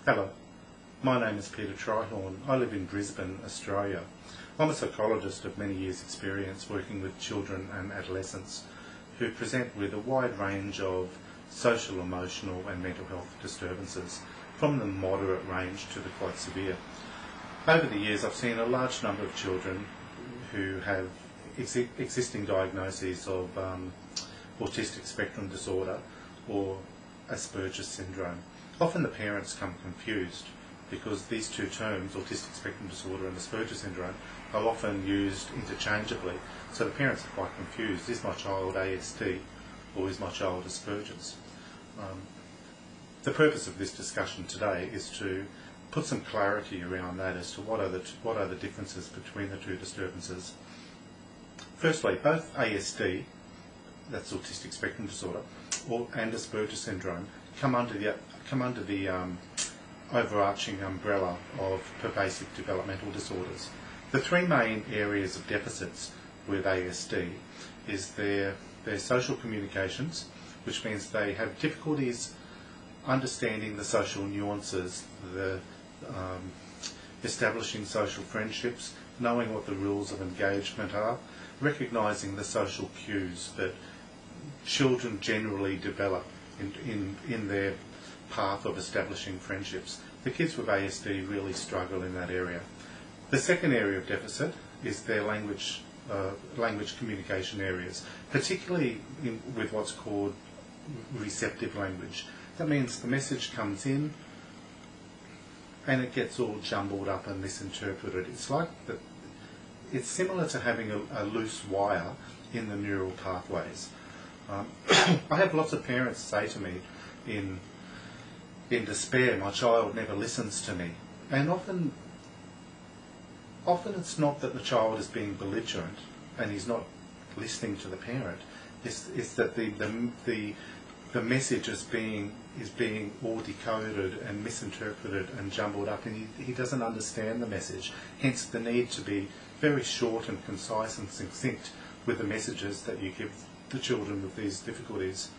Hello, my name is Peter Trihorn. I live in Brisbane, Australia. I'm a psychologist of many years' experience working with children and adolescents who present with a wide range of social, emotional and mental health disturbances, from the moderate range to the quite severe. Over the years I've seen a large number of children who have existing diagnoses of autistic spectrum disorder or Asperger syndrome. Often the parents come confused because these two terms, autistic spectrum disorder and Asperger syndrome, are often used interchangeably. So the parents are quite confused. Is my child ASD or is my child Asperger's? The purpose of this discussion today is to put some clarity around that as to what are the differences between the two disturbances. Firstly, both ASD, that's autistic spectrum disorder, and Asperger syndrome come under the overarching umbrella of pervasive developmental disorders. The three main areas of deficits with ASD is their social communications, which means they have difficulties understanding the social nuances, establishing social friendships, knowing what the rules of engagement are, recognising the social cues that children generally develop in their path of establishing friendships. The kids with ASD really struggle in that area. The second area of deficit is their language communication areas, particularly with what's called receptive language. That means the message comes in and it gets all jumbled up and misinterpreted. It's similar to having a loose wire in the neural pathways. I have lots of parents say to me in despair, my child never listens to me. And often it's not that the child is being belligerent and he's not listening to the parent. It's that the message is being all decoded and misinterpreted and jumbled up, and he doesn't understand the message. Hence the need to be very short and concise and succinct with the messages that you give the children with these difficulties.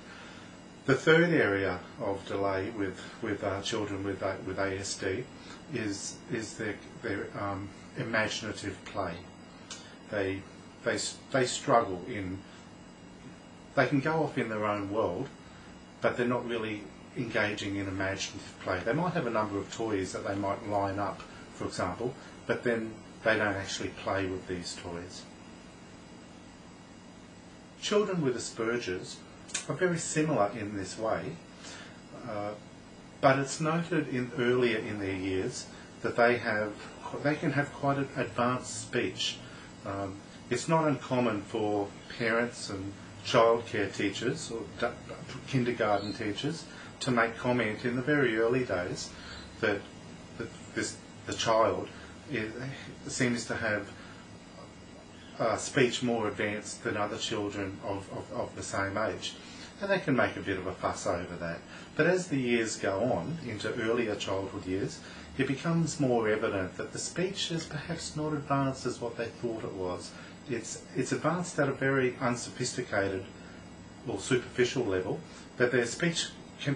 The third area of delay with children with ASD is their imaginative play. They struggle they can go off in their own world, but they're not really engaging in imaginative play. They might have a number of toys that they might line up, for example, but then they don't actually play with these toys. Children with Asperger's are very similar in this way, but it's noted earlier in their years that they can have quite an advanced speech. It's not uncommon for parents and childcare teachers or kindergarten teachers to make comment in the very early days that the child seems to have speech more advanced than other children of the same age. And they can make a bit of a fuss over that. But as the years go on, into earlier childhood years, it becomes more evident that the speech is perhaps not advanced as what they thought it was. It's advanced at a very unsophisticated or superficial level, but their speech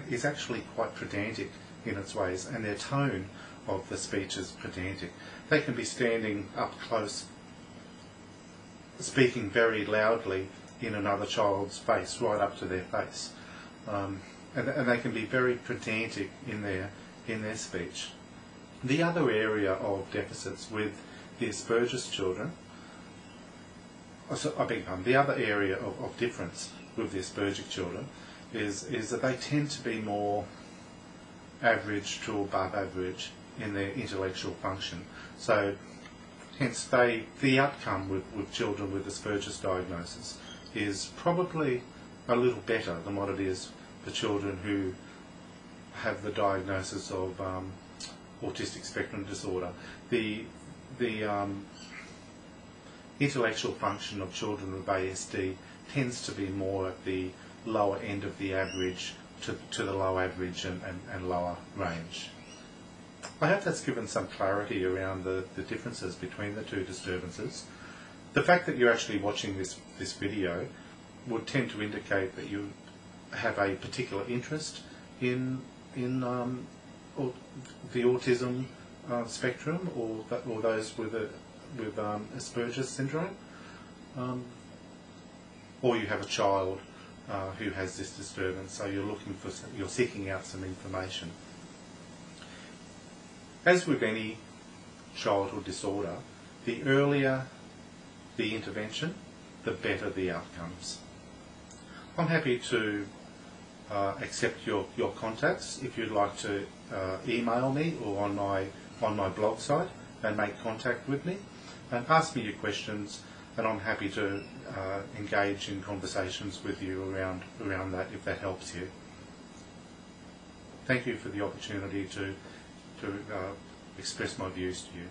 is actually quite pedantic in its ways, and their tone of the speech is pedantic. They can be standing up close, speaking very loudly in another child's face, right up to their face, and they can be very pedantic in their speech. The other area of deficits with the Asperger's children, the other area of difference with the Asperger children is that they tend to be more average to above average in their intellectual function. So hence the outcome with children with Asperger's diagnosis is probably a little better than what it is for children who have the diagnosis of autistic spectrum disorder. The intellectual function of children with ASD tends to be more at the lower end of the average to the low average and lower range. I hope that's given some clarity around the differences between the two disturbances. The fact that you're actually watching this video would tend to indicate that you have a particular interest in the autism spectrum, or those with Asperger's syndrome, or you have a child who has this disturbance, so you're seeking out some information. As with any childhood disorder, the earlier the intervention, the better the outcomes. I'm happy to accept your contacts if you'd like to email me or on my blog site and make contact with me and ask me your questions, and I'm happy to engage in conversations with you around that if that helps you. Thank you for the opportunity to express my views to you.